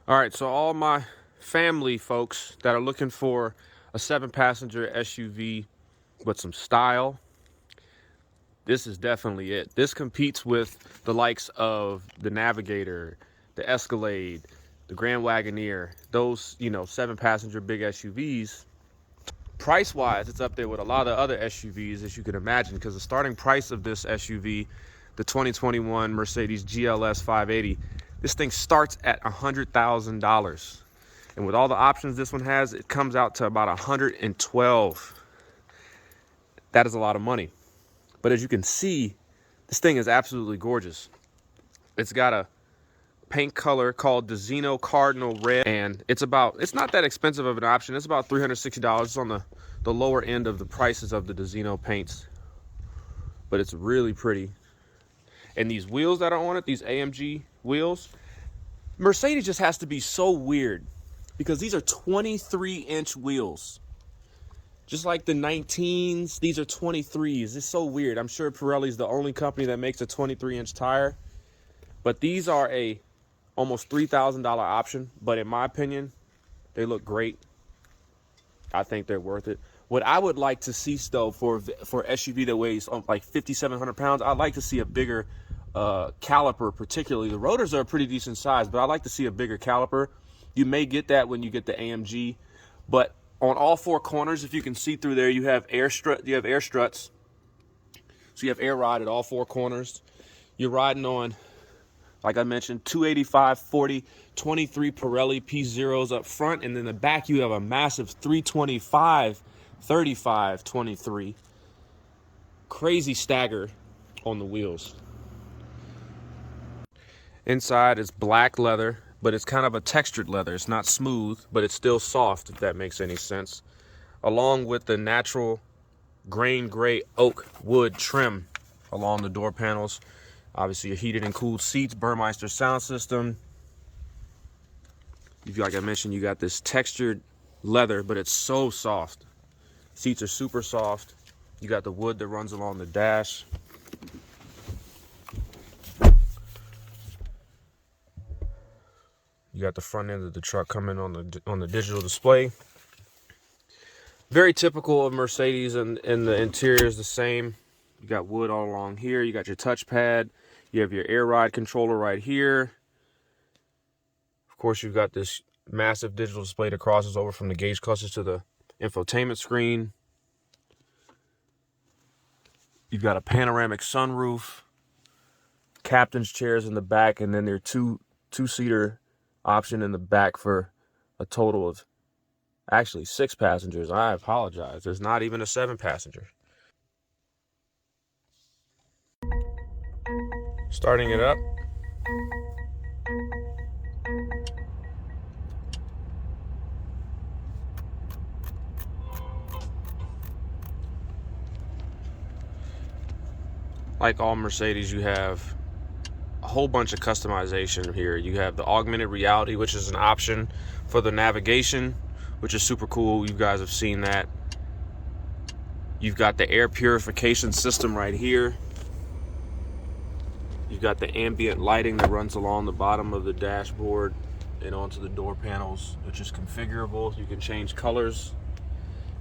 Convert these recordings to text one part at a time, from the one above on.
All right, so all my family folks that are looking for a 7-passenger SUV with some style, this is definitely it. This competes with the likes of the Navigator, the Escalade, the Grand Wagoneer, those, 7-passenger big SUVs. Price-wise, it's up there with a lot of other SUVs, as you can imagine, because the starting price of this SUV, the 2021 Mercedes GLS580, this thing starts at $100,000. And with all the options this one has, it comes out to about $112,000. That is a lot of money. But as you can see, this thing is absolutely gorgeous. It's got a paint color called the Zeno Cardinal Red, and it's not that expensive of an option. It's about $360. It's on the lower end of the prices of the Zeno paints, but it's really pretty. And these wheels that are on it, these AMG wheels, Mercedes just has to be so weird, because these are 23-inch wheels. Just like the 19s, these are 23s. It's so weird. I'm sure Pirelli's the only company that makes a 23-inch tire, but these are a almost $3,000 option. But in my opinion, they look great. I think they're worth it. What I would like to see, though, for SUV that weighs like 5,700 pounds, I'd like to see a bigger caliper. Particularly, the rotors are a pretty decent size, but I'd like to see a bigger caliper. You may get that when you get the AMG, but on all four corners, if you can see through there, you have air struts. So you have air ride at all four corners. You're riding on, like I mentioned, 285/40, 23 Pirelli P0s up front, and in the back you have a massive 325/35/23. Crazy stagger on the wheels. Inside is black leather, but it's kind of a textured leather. It's not smooth, but it's still soft, if that makes any sense. Along with the natural grain gray oak wood trim along the door panels. Obviously, your heated and cooled seats, Burmeister sound system. Like I mentioned, you got this textured leather, but it's so soft. Seats are super soft. You got the wood that runs along the dash. You got the front end of the truck coming on the digital display. Very typical of Mercedes, and the interior is the same. You got wood all along here. You got your touchpad. You have your air ride controller right here. Of course, you've got this massive digital display that crosses over from the gauge clusters to the infotainment screen. You've got a panoramic sunroof, captain's chairs in the back, and then there are two-seater option in the back for a total of actually 6 passengers. I apologize. There's not even a 7-passenger. Starting it up. Like all Mercedes, you have a whole bunch of customization here. You have the augmented reality, which is an option for the navigation, which is super cool. You guys have seen that. You've got the air purification system right here. You've got the ambient lighting that runs along the bottom of the dashboard and onto the door panels, which is configurable. You can change colors.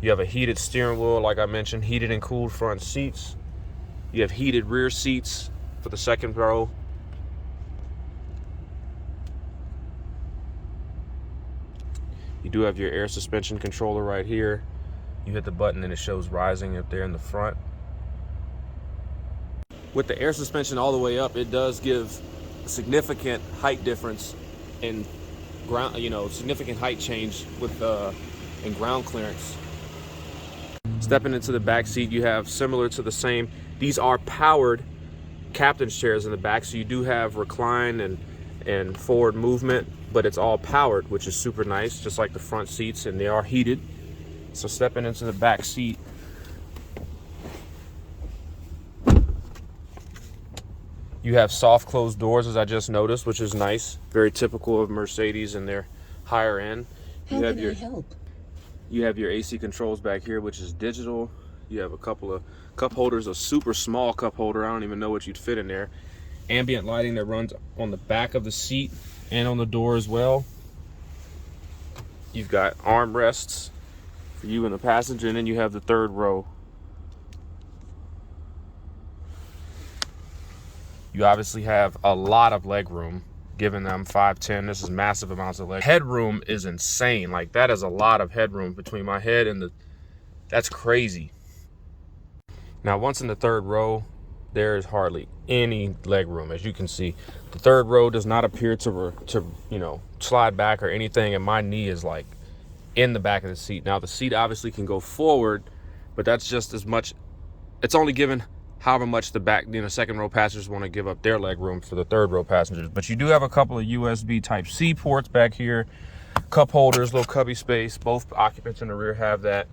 You have a heated steering wheel, like I mentioned, heated and cooled front seats. You have heated rear seats for the second row. You do have your air suspension controller right here. You hit the button and it shows rising up there in the front. With the air suspension all the way up, it does give a significant height difference in ground, significant height change with in ground clearance. Stepping into the back seat, you have similar to the same. These are powered captain's chairs in the back, so you do have recline and forward movement, but it's all powered, which is super nice, just like the front seats, and they are heated. So stepping into the back seat, you have soft closed doors, as I just noticed, which is nice. Very typical of Mercedes and their higher end. How can I help? You have your AC controls back here, which is digital. You have a couple of cup holders, a super small cup holder. I don't even know what you'd fit in there. Ambient lighting that runs on the back of the seat and on the door as well. You've got armrests for you and the passenger, and then you have the third row. You obviously have a lot of leg room, given them 5'10". This is massive amounts of leg. Headroom is insane. Like, that is a lot of headroom between my head and that's crazy. Now, once in the third row, there is hardly any leg room. As you can see, the third row does not appear to slide back or anything, and my knee is like in the back of the seat. Now, the seat obviously can go forward, but that's just as much. It's only given however much the back, second row passengers want to give up their leg room for the third row passengers. But you do have a couple of USB type C ports back here, cup holders, little cubby space. Both occupants in the rear have that.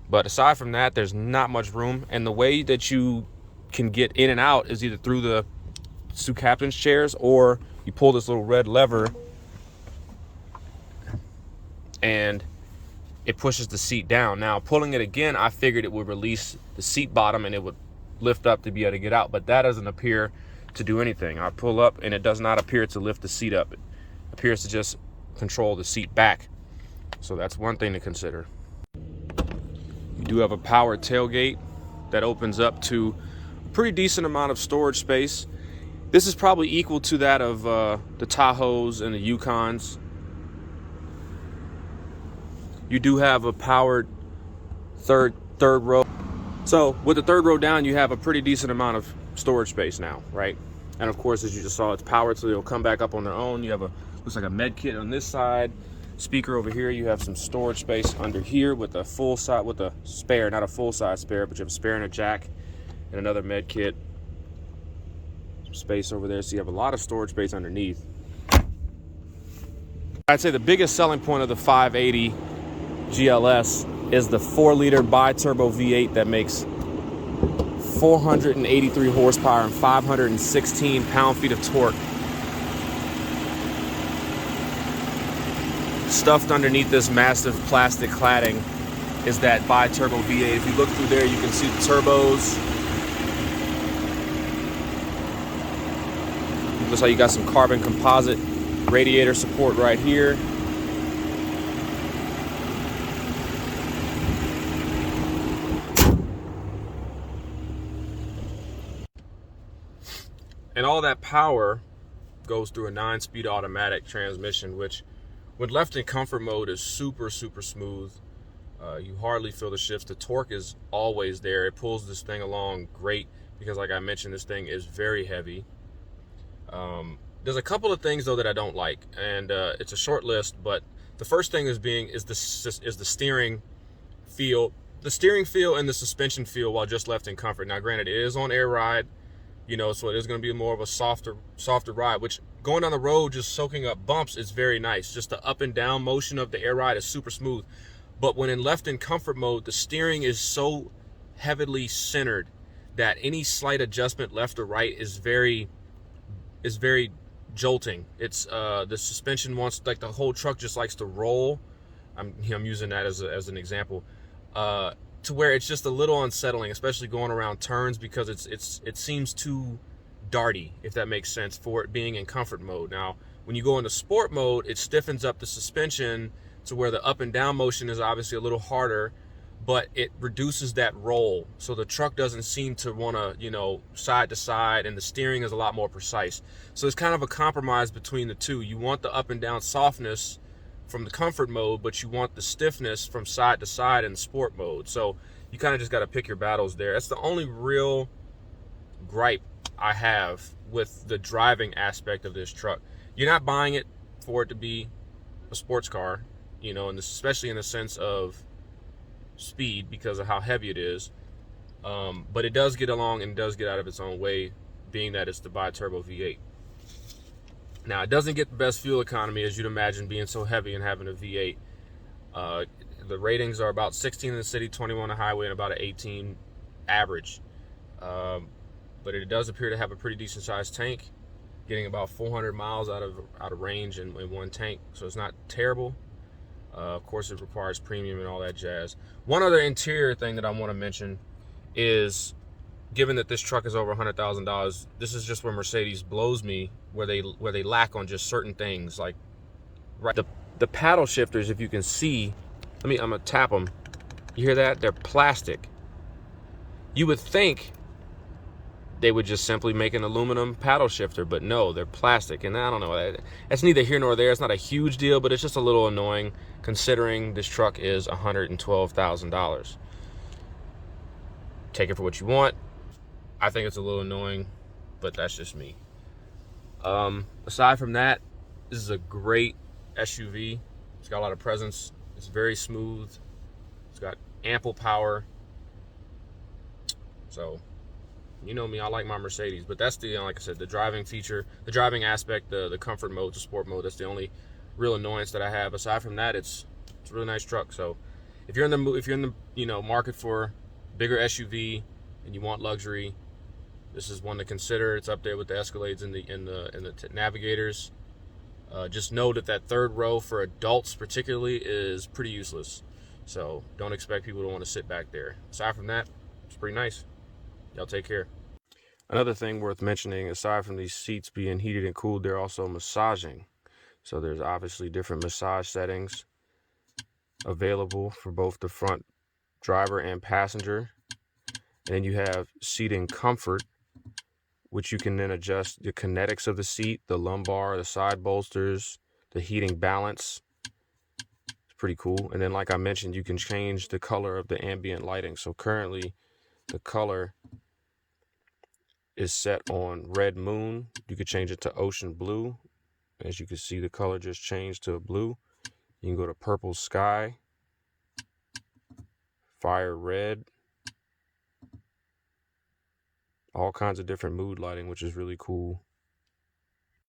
But aside from that, there's not much room. And the way that you can get in and out is either through the two captain's chairs, or you pull this little red lever and it pushes the seat down. Now, pulling it again, I figured it would release the seat bottom and it would lift up to be able to get out, but that doesn't appear to do anything. I pull up and it does not appear to lift the seat up. It appears to just control the seat back. So that's one thing to consider. You do have a powered tailgate that opens up to a pretty decent amount of storage space. This is probably equal to that of the Tahoes and the Yukons. You do have a powered third row. So with the third row down, you have a pretty decent amount of storage space now, right? And of course, as you just saw, it's powered, so they'll come back up on their own. You have looks like a med kit on this side. Speaker over here. You have some storage space under here with a full size, with a spare, not a full size spare, but you have a spare and a jack and another med kit. Some space over there, so you have a lot of storage space underneath. I'd say the biggest selling point of the 580 GLS is the 4-liter bi-turbo V8 that makes 483 horsepower and 516 pound-feet of torque. Stuffed underneath this massive plastic cladding is that bi-turbo V8. If you look through there, you can see the turbos. Looks like you got some carbon composite radiator support right here. And all that power goes through a 9-speed automatic transmission, which when left in comfort mode is super, super smooth. You hardly feel the shifts. The torque is always there. It pulls this thing along great because, like I mentioned, this thing is very heavy. There's a couple of things, though, that I don't like, and it's a short list, but the first thing is the steering feel. The steering feel and the suspension feel while just left in comfort. Now, granted, it is on air ride, so it is going to be more of a softer ride, which going down the road, just soaking up bumps, is very nice. Just the up and down motion of the air ride is super smooth. But when in left in comfort mode, the steering is so heavily centered that any slight adjustment left or right is very jolting. It's the suspension wants, like, the whole truck just likes to roll. I'm using that as an example. To where it's just a little unsettling, especially going around turns, because it seems too darty, if that makes sense, for it being in comfort mode. Now, when you go into sport mode, it stiffens up the suspension to where the up and down motion is obviously a little harder, but it reduces that roll. So the truck doesn't seem to want to, side to side, and the steering is a lot more precise. So it's kind of a compromise between the two. You want the up and down softness from the comfort mode, but you want the stiffness from side to side in the sport mode. So you kind of just got to pick your battles there. That's the only real gripe I have with the driving aspect of this truck. You're not buying it for it to be a sports car, and especially in the sense of speed because of how heavy it is. But it does get along and does get out of its own way, being that it's the bi-turbo V8. Now, it doesn't get the best fuel economy, as you'd imagine, being so heavy and having a V8. The ratings are about 16 in the city, 21 on the highway, and about an 18 average. But it does appear to have a pretty decent sized tank, getting about 400 miles out of range in one tank, so it's not terrible. Of course, it requires premium and all that jazz. One other interior thing that I want to mention is, given that this truck is over $100,000, this is just where Mercedes blows me, where they lack on just certain things, like The paddle shifters, if you can see, I'm gonna tap them. You hear that? They're plastic. You would think they would just simply make an aluminum paddle shifter, but no, they're plastic. And I don't know, that's neither here nor there. It's not a huge deal, but it's just a little annoying considering this truck is $112,000. Take it for what you want. I think it's a little annoying, but that's just me. Aside from that, this is a great SUV. It's got a lot of presence. It's very smooth. It's got ample power. So, you know me, I like my Mercedes, but that's the, like I said, the driving feature, the driving aspect, the comfort mode, the sport mode. That's the only real annoyance that I have. Aside from that, it's a really nice truck. So, if you're in the market for bigger SUV and you want luxury, this is one to consider. It's up there with the Escalades and the Navigators. Just know that third row for adults particularly is pretty useless. So don't expect people to want to sit back there. Aside from that, it's pretty nice. Y'all take care. Another thing worth mentioning, aside from these seats being heated and cooled, they're also massaging. So there's obviously different massage settings available for both the front driver and passenger. And then you have seating comfort, which you can then adjust the kinetics of the seat, the lumbar, the side bolsters, the heating balance. It's pretty cool. And then, like I mentioned, you can change the color of the ambient lighting. So currently the color is set on red moon. You could change it to ocean blue. As you can see, the color just changed to blue. You can go to purple sky, fire red, all kinds of different mood lighting, which is really cool.